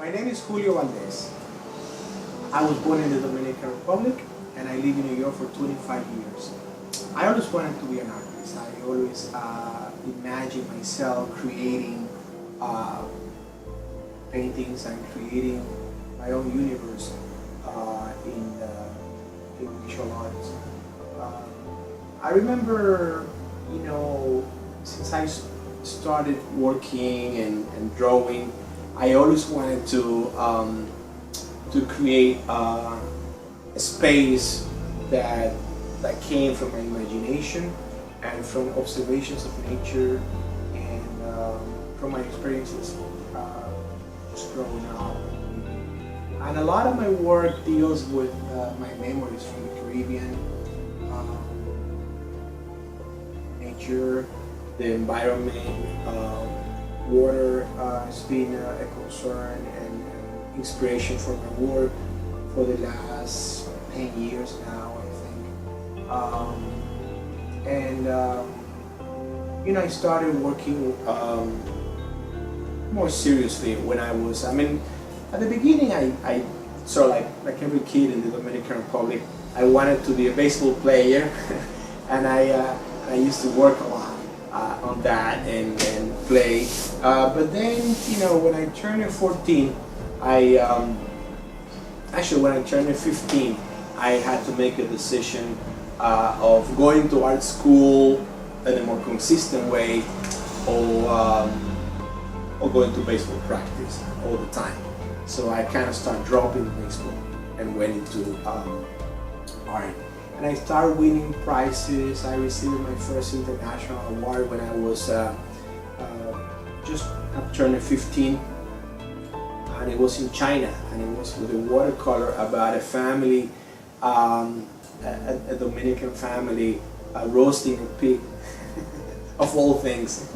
My name is Julio Valdez. I was born in the Dominican Republic and I live in New York for 25 years. I always wanted to be an artist. I always imagined myself creating paintings and creating my own universe in visual arts. I remember, since I started working and drawing, I always wanted to create a space that came from my imagination and from observations of nature and from my experiences just growing up. And a lot of my work deals with my memories from the Caribbean, nature, the environment. Water has been a concern and inspiration for my work for the last 10 years now, I think. I started working more seriously when I was, at the beginning I sort of like every kid in the Dominican Republic, I wanted to be a baseball player and I used to work a lot on that and play. But then, when I turned 14, when I turned 15, I had to make a decision of going to art school in a more consistent way or going to baseball practice all the time. So I kind of started dropping baseball and went into art. And I started winning prizes. I received my first international award when I was just turning 15, and it was in China, and it was with a watercolor about a family, a Dominican family, roasting a pig, of all things,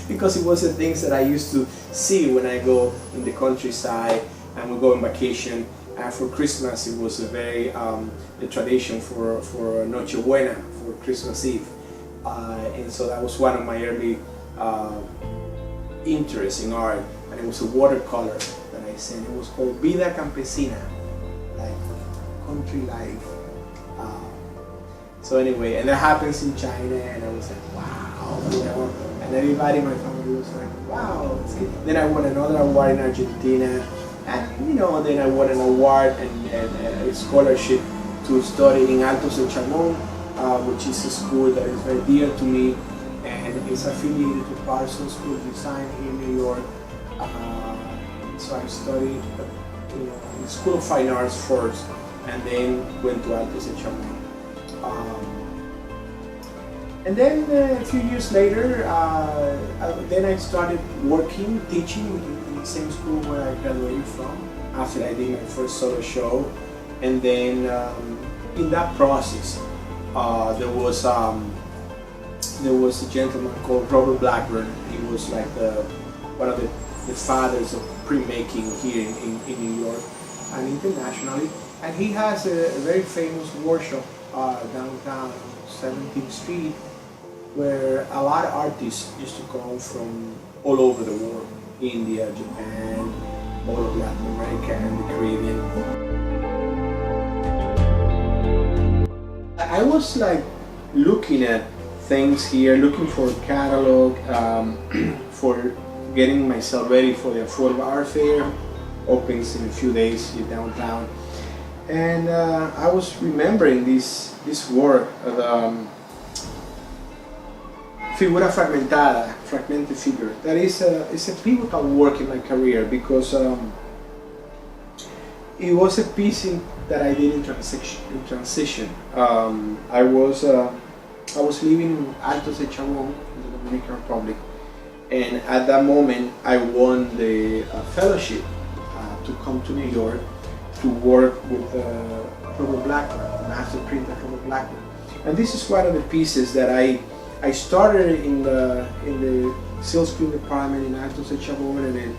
because it was the things that I used to see when I go in the countryside and we go on vacation. And for Christmas, it was a very the tradition for Noche Buena, for Christmas Eve, and so that was one of my early interests in art. And it was a watercolor that I sent. It was called Vida Campesina, like country life. So anyway, and that happens in China, and I was like, wow, and everybody in my family was like, wow. Then I won another award in Argentina. And then I won an award and a scholarship to study in Altos de Chamón, which is a school that is very dear to me, and is affiliated to Parsons School of Design here in New York. So I studied in the School of Fine Arts first, and then went to Altos de Chamón. And then a few years later, then I started working, teaching in the same school where I graduated from after I did my first solo show. And then in that process, there was a gentleman called Robert Blackburn. He was like one of the fathers of printmaking here in New York and internationally. And he has a very famous workshop downtown 17th Street, where a lot of artists used to come from all over the world, India, Japan, all of Latin America and the Caribbean. I was like looking at things here, looking for a catalog, for getting myself ready for the Affordable Art Fair, opens in a few days here downtown. And I was remembering this work of Figura Fragmentada, Fragmented Figure. That is it's a pivotal work in my career because it was a piece that I did in transition. I was living in Altos de Chamón in the Dominican Republic, and at that moment I won the fellowship to come to New York to work with Robert Blackburn, master printer Robert Blackburn. And this is one of the pieces that I started in the silkscreen department in Altos de Chamón, and then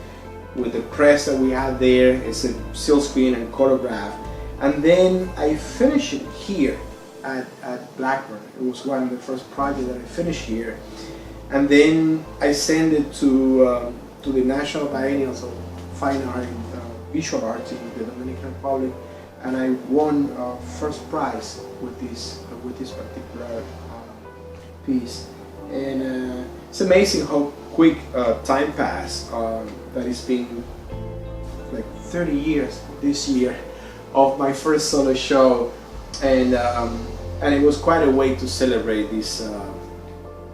with the press that we had there, it's a silkscreen and colorgraph. And then I finished it here at Blackburn. It was one of the first projects that I finished here. And then I sent it to the National Biennials of Fine Art in visual arts in the Dominican Republic, and I won first prize with this particular piece. And it's amazing how quick time passed. That it's been like 30 years this year of my first solo show, and it was quite a way to celebrate this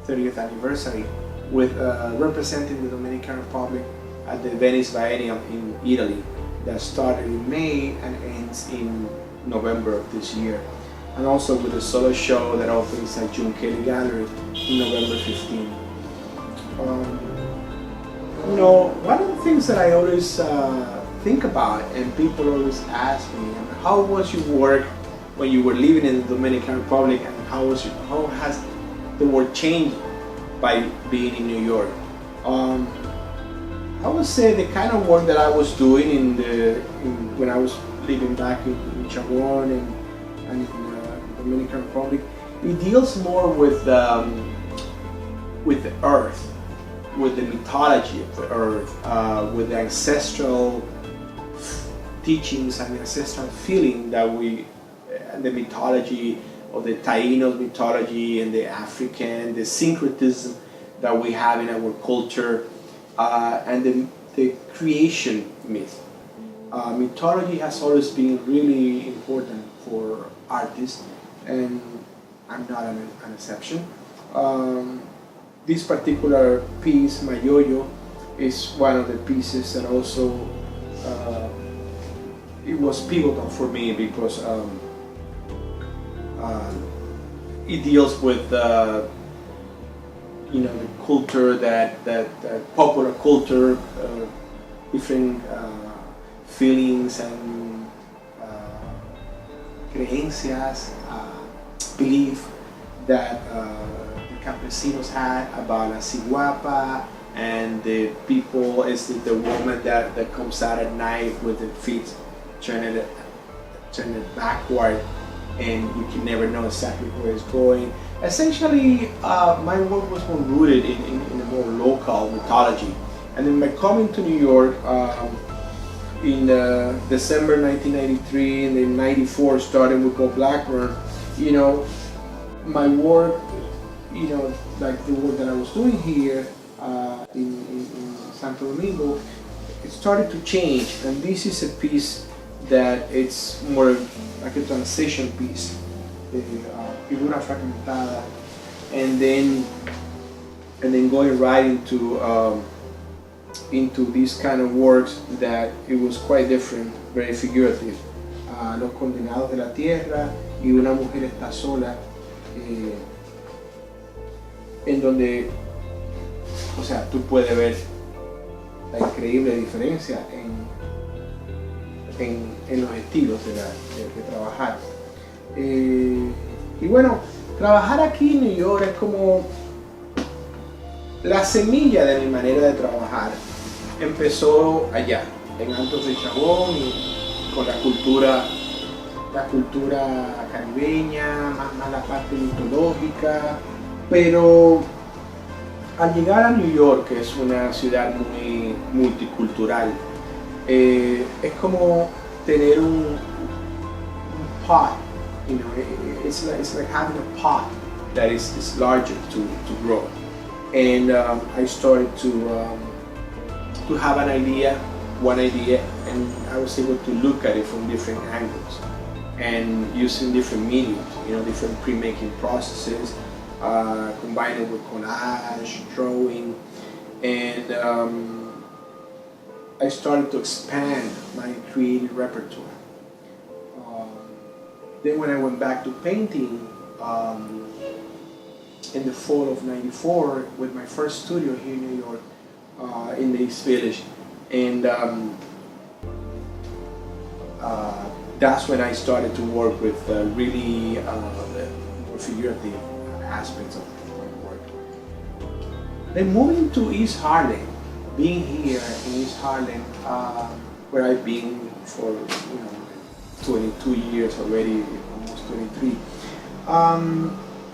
30th anniversary with representing the Dominican Republic at the Venice Biennial in Italy that started in May and ends in November of this year, and also with a solo show that opens at June Kelly Gallery in November 15. One of the things that I always think about, and people always ask me, how was your work when you were living in the Dominican Republic, and how has the work changed by being in New York? I would say the kind of work that I was doing when I was living back in Chabón and in the Dominican Republic, it deals more with the earth, with the mythology of the earth, with the ancestral teachings and the ancestral feeling that the mythology of the Taínos mythology and the African, the syncretism that we have in our culture, and the creation myth. Mythology has always been really important for artists, and I'm not an exception. This particular piece, My Yo-Yo, is one of the pieces that also it was pivotal for me because it deals with the culture that popular culture, different feelings and creencias, belief that the campesinos had about la ciguapa, and the people is the woman that comes out at night with the feet turning it backward, and you can never know exactly where it's going. Essentially, my work was more rooted in a more local mythology. And then by coming to New York in December 1993, and then 94, starting with Bob Blackburn, my work, like the work that I was doing here in Santo Domingo, it started to change. And this is a piece that it's more like a transition piece. Figura fragmentada, and then going right into these kind of works that it was quite different, very figurative. Los condenados de la tierra y Una mujer está sola, en donde, o sea, tú puedes ver la increíble diferencia en los estilos de trabajar. Y bueno, trabajar aquí en New York es como la semilla de mi manera de trabajar. Empezó allá, en Altos de Chabón, y con la cultura caribeña, más la parte mitológica, pero al llegar a New York, que es una ciudad muy multicultural, es como tener un pot. It's like having a pot that is larger to grow. And I started to have one idea, and I was able to look at it from different angles and using different mediums, different pre-making processes, combining with collage, drawing, and I started to expand my creative repertoire. Then when I went back to painting in the fall of '94 with my first studio here in New York, in the East Village, and that's when I started to work with really more figurative aspects of my work. Then moving to East Harlem, being here in East Harlem, where I've been for 22 years already, almost 23.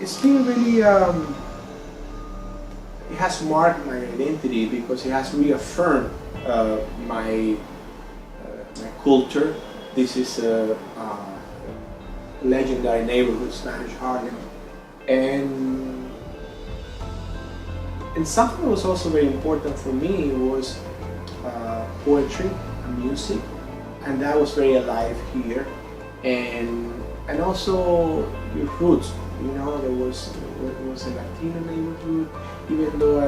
It's been really, it has marked my identity because it has reaffirmed my culture. This is a legendary neighborhood, Spanish Harlem, and something that was also very important for me was poetry and music, and that was very alive here, and also your roots. You know, it was a Latino neighborhood, even though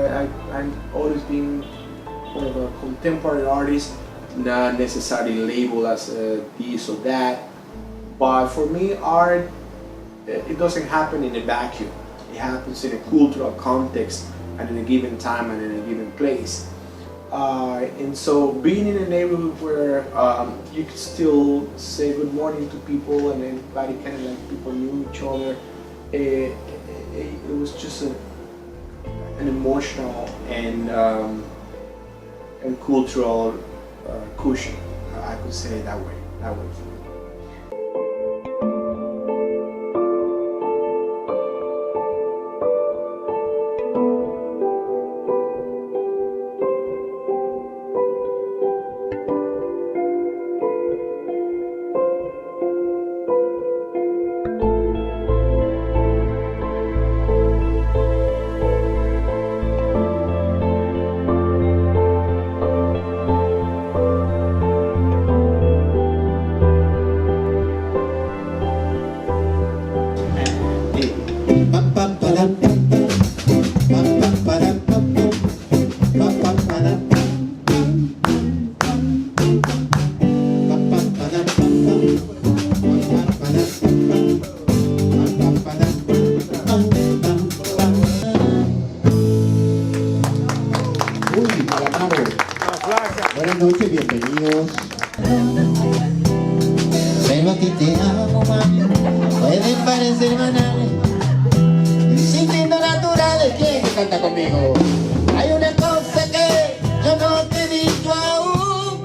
I'm always been one of a contemporary artist, not necessarily labeled as this or that. But for me, art, it doesn't happen in a vacuum. It happens in a cultural context and in a given time and in a given place. And so being in a neighborhood where you could still say good morning to people and everybody kind of like people knew each other, it was just an emotional and cultural cushion. I could say it that way. For me. Buenas noches, bienvenidos. Pero que te amo, mami, pueden parecer banales, sintiendo naturales. ¿Quién canta conmigo? Hay una cosa que yo no te he dicho aún.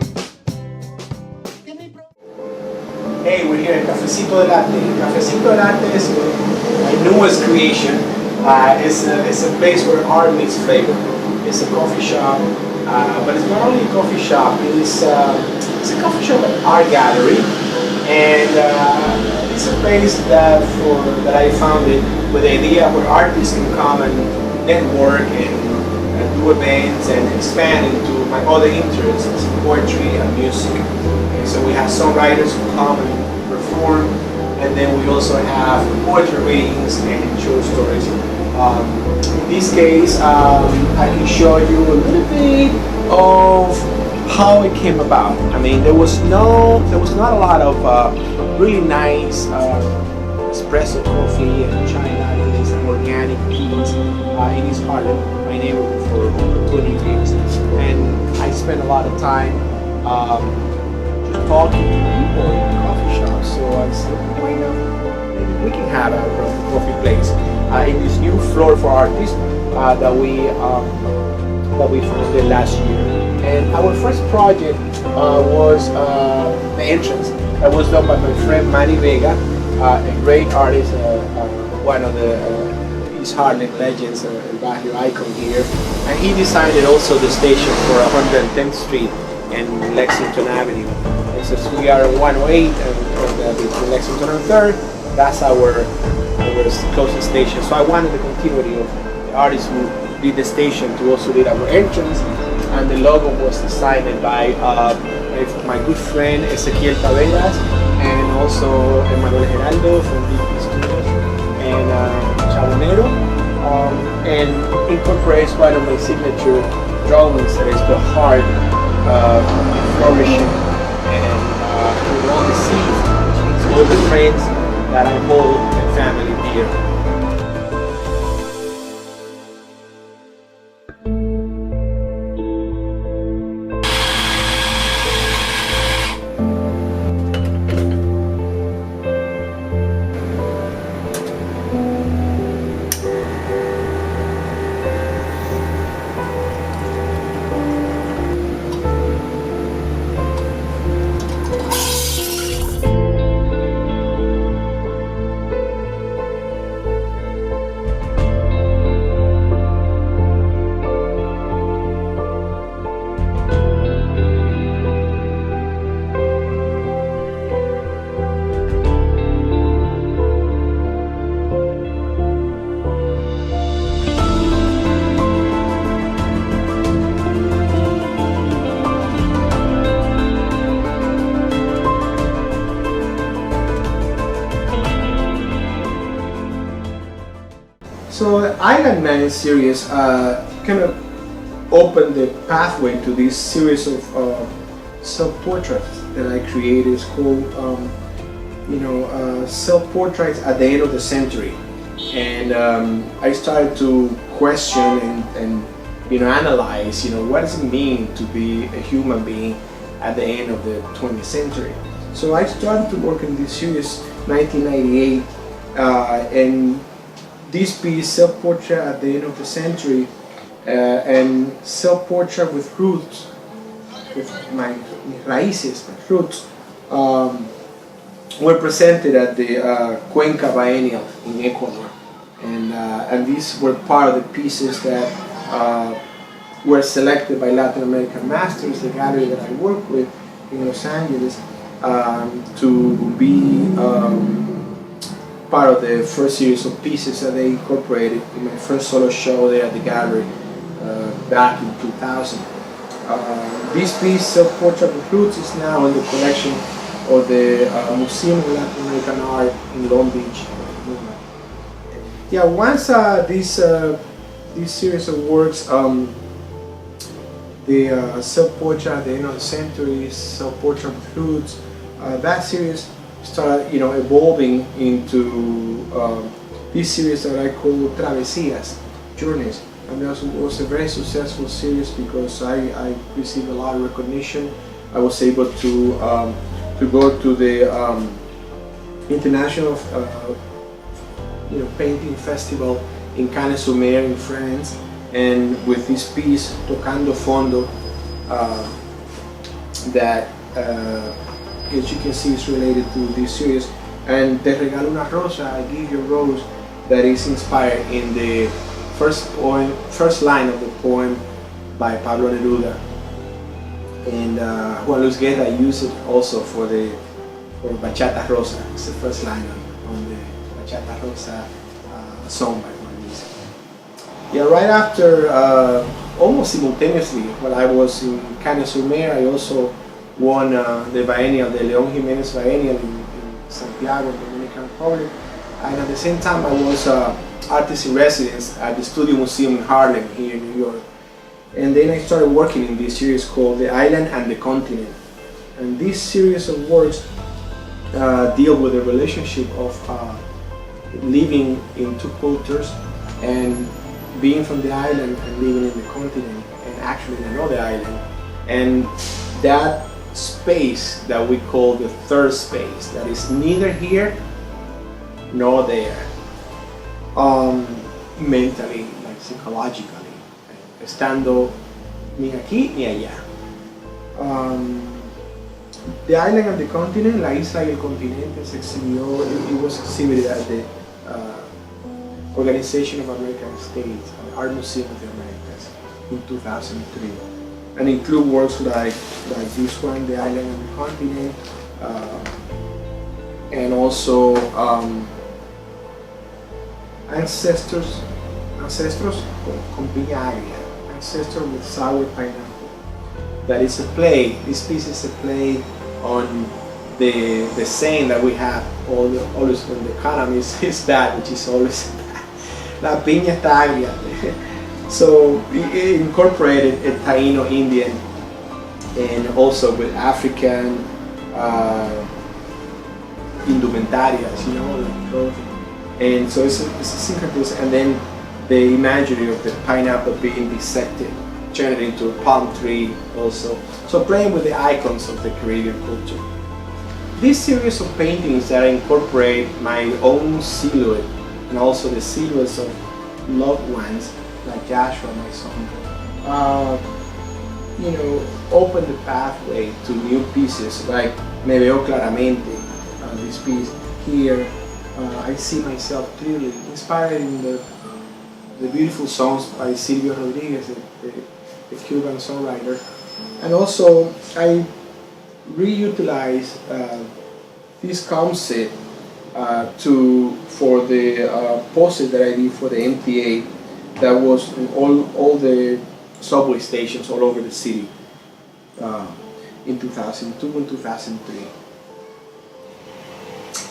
Hey, we're here at Cafecito del Arte. Cafecito del Arte is my newest creation. It's a place where art meets flavor. It's a coffee shop, but it's not only a coffee shop. It's a coffee shop and art gallery, and it's a place that I founded with the idea where artists can come and network and do events and expand into my other interests, poetry and music. And so we have songwriters who come and perform, and then we also have poetry readings and short stories. In this case, I can show you a little bit of how it came about. I mean, there was not a lot of really nice espresso coffee and chai lattes and organic teas in East Harlem, my neighborhood, for over 20 years. And I spent a lot of time just talking to people in the coffee shop. So I said, why not? Maybe we can have a coffee place in this new floor for artists that we founded last year. And our first project was the entrance that was done by my friend Manny Vega, a great artist, one of the East Harlem legends, a barrio icon here. And he designed also the station for 110th Street and Lexington Avenue. And since we are on 108 and between Lexington and 3rd, that's our closest station. So I wanted the continuity of the artists who did the station to also did our entrance, and the logo was designed by my good friend Ezequiel Taveras and also Enmanuel Geraldo from DP Studios and Chabonero, and incorporates one of my signature drawings that is the heart flourishing and all the seeds, which means all the friends that I hold and family dear. Island Man series kind of opened the pathway to this series of self-portraits that I created. It's called self-portraits at the end of the century, and I started to question and analyze what does it mean to be a human being at the end of the 20th century. So I started to work in this series 1998, and this piece, self-portrait at the end of the century, and self-portrait with roots, with my raíces, my roots, were presented at the Cuenca Biennial in Ecuador, and these were part of the pieces that were selected by Latin American masters, the gallery that I work with in Los Angeles, to be part of the first series of pieces that they incorporated in my first solo show there at the gallery back in 2000. This piece, Self-Portrait with Roots, is now in the collection of the Museum of Latin American Art in Long Beach. Yeah, once this series of works, the Self-Portrait at the end of the century, Self-Portrait with Roots, that series started evolving into this series that I call Travesías, Journeys. And it was a very successful series because I received a lot of recognition. I was able to go to the international painting festival in Cannes-sur-Mer in France, and with this piece Tocando Fondo that as you can see is related to this series, and Te regalo una rosa, I give you a rose, that is inspired in the first line of the poem by Pablo Neruda, and Juan Luis Guerra used it also for Bachata Rosa. It's the first line on the Bachata Rosa song by Juan Luis. Yeah, right after, almost simultaneously, while I was in Cannes-sur-Mer, I also won the biennial, the León Jiménez Biennial in Santiago, Dominican Republic, and at the same time I was artist in residence at the Studio Museum in Harlem here in New York. And then I started working in this series called The Island and the Continent. And this series of works deal with the relationship of living in two cultures and being from the island and living in the continent and actually in another island. And that space that we call the third space, that is neither here nor there. Mentally, like psychologically, estando ni aquí ni allá. The Island and the Continent, La Isla y el Continente, se exhibió, it was exhibited at the Organization of American States, the Art Museum of the Americas, in 2003, and include works like this one, The Island and the Continent, and also Ancestors con piña agria, Ancestor with sour pineapple. That is a play. This piece is a play on the saying that we have always when the economy is bad, which is always la piña está agria. So it incorporated a Taino Indian and also with African indumentarias, like clothing. And so it's a syncretism, and then the imagery of the pineapple being dissected, turned into a palm tree also. So playing with the icons of the Caribbean culture. This series of paintings that incorporate my own silhouette and also the silhouettes of loved ones like Joshua, my son, open the pathway to new pieces like Me Veo Claramente, this piece here. I see myself clearly, inspired in the beautiful songs by Silvio Rodriguez, the Cuban songwriter. And also I reutilize this concept for the poster that I did for the MTA that was in all the subway stations all over the city in 2002 and 2003.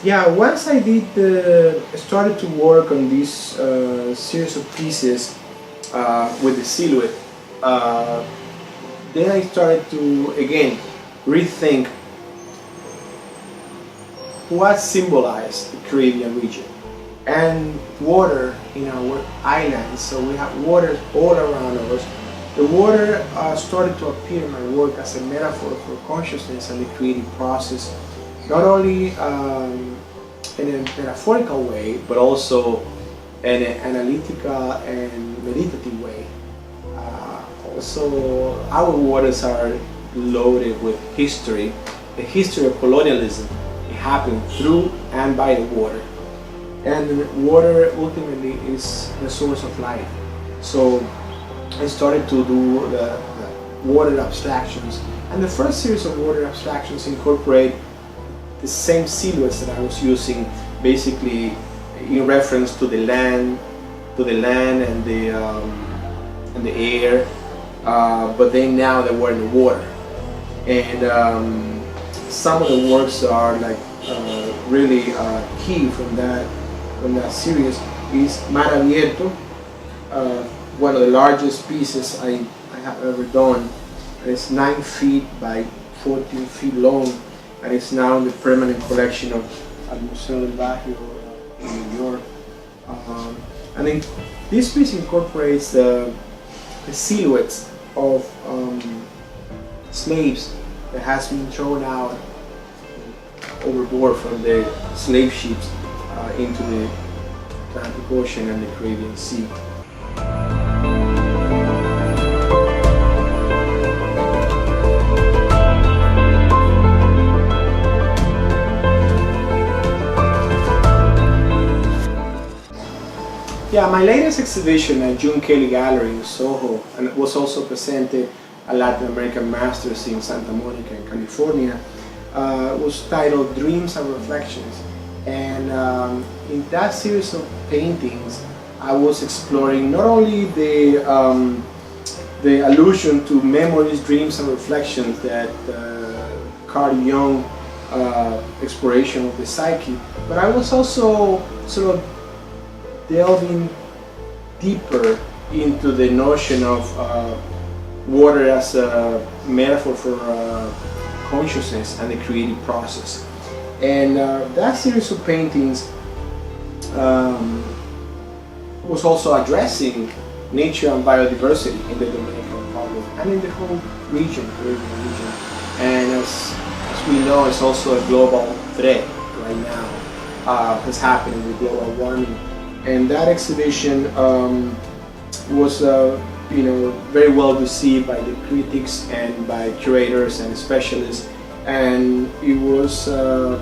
Yeah, once I did started to work on this series of pieces with the silhouette, uh, then I started to again rethink what symbolized the Caribbean region and water in our islands. So we have water all around us. The water started to appear in my work as a metaphor for consciousness and the creative process, not only in a metaphorical way, but also in an analytical and meditative way. Also, our waters are loaded with history, the history of colonialism. It happened through and by the water. And water ultimately is the source of life. So I started to do the water abstractions. And the first series of water abstractions incorporate the same silhouettes that I was using, basically in reference to the land, and the air. But then now they were in the water. And some of the works are like really key from that series is Mar Abierto, one of the largest pieces I have ever done. And it's 9 feet by 14 feet long, and it's now in the permanent collection of Al Museo del Barrio in New York. And then this piece incorporates the silhouettes of slaves that has been thrown out overboard from the slave ships into the Atlantic Ocean and the Caribbean Sea. Yeah, my latest exhibition at June Kelly Gallery in Soho, and it was also presented at Latin American Masters in Santa Monica in California, was titled Dreams and Reflections. And in that series of paintings, I was exploring not only the allusion to memories, dreams, and reflections that Carl Jung exploration of the psyche, but I was also sort of delving deeper into the notion of water as a metaphor for consciousness and the creative process. And that series of paintings was also addressing nature and biodiversity in the Dominican Republic and in the whole region, Caribbean region. And as we know, it's also a global threat right now. It's happening with global warming. And that exhibition was very well received by the critics and by curators and specialists, and it was the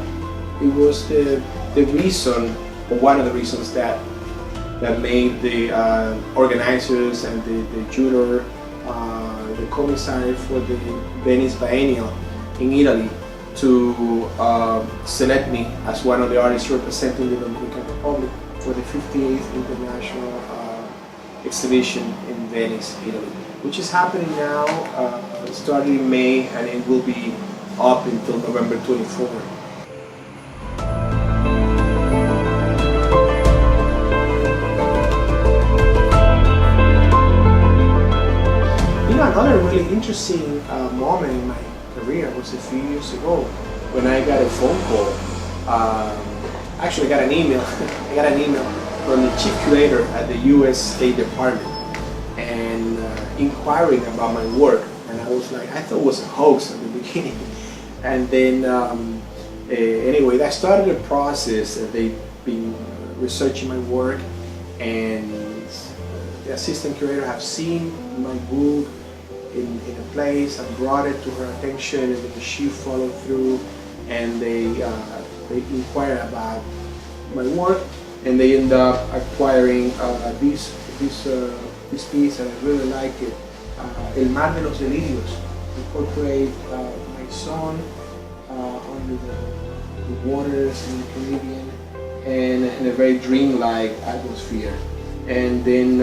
reason, or one of the reasons that made the organizers and the juror, the commissary for the Venice Biennial in Italy, to select me as one of the artists representing the Dominican Republic for the 58th International Exhibition in Venice, Italy, which is happening now, starting in May, and it will be up until November 24. Another really interesting moment in my career was a few years ago when I got a phone call. Actually, I got an email. I got an email from the chief curator at the U.S. State Department, and inquiring about my work. And I was like, I thought it was a hoax at the beginning. And then, anyway, that started a process. They've been researching my work, and the assistant curator have seen my book in a place and brought it to her attention, and then she followed through, and they inquire about my work, and they end up acquiring this piece, and I really like it. El Mar de los Delirios, incorporate my son under the waters in the Caribbean, and in a very dreamlike atmosphere. And then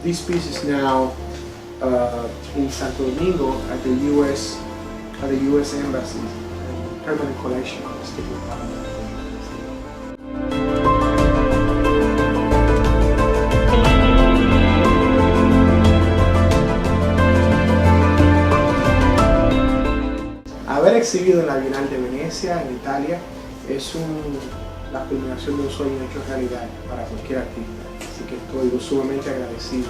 this piece is now in Santo Domingo at the U.S. Embassy, permanent collection of the State Department. Haber exhibido en la Bienal de Venecia, en Italia, es la culminación de un sueño hecho realidad para cualquier artista, así que estoy sumamente agradecido.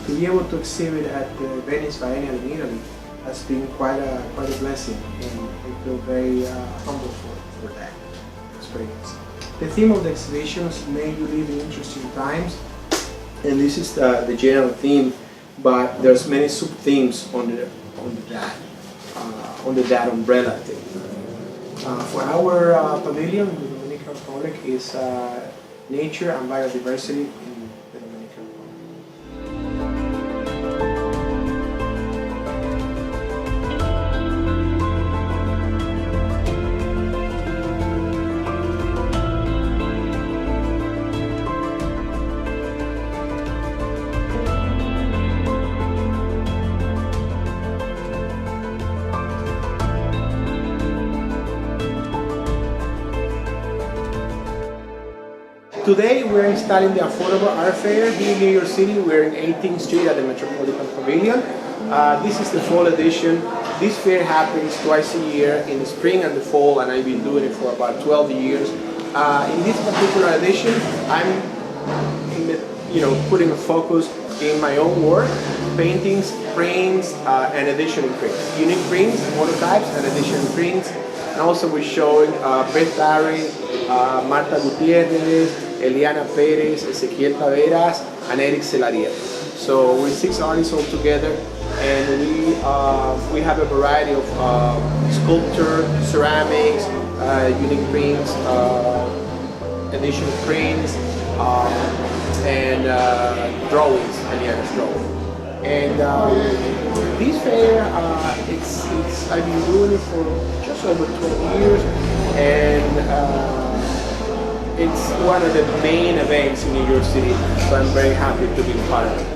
To be able to exhibit at the Venice Biennial in Italy has been quite a blessing, and I feel very humble for that experience. The theme of the exhibition is May You Live in Interesting Times, and this is the general theme, but there's many sub-themes under that umbrella theme. For our pavilion in the Dominican Republic is nature and biodiversity in the Dominican Republic. Today we're installing the Affordable Art Fair here in New York City. We're in 18th Street at the Metropolitan Pavilion. This is the fall edition. This fair happens twice a year in the spring and the fall, and I've been doing it for about 12 years. In this particular edition, I'm putting a focus in my own work, paintings, prints, and edition prints. Unique prints, monotypes, and edition prints. And also we're showing Beth Barry, Marta Gutierrez, Eliana Perez, Ezequiel Taveras, and Eric Celariel. So we're 6 artists all together, and we have a variety of sculpture, ceramics, unique prints, edition prints, and drawings, Eliana's drawing. And this fair, I've been doing it for just over 20 years, and it's one of the main events in New York City, so I'm very happy to be part of it.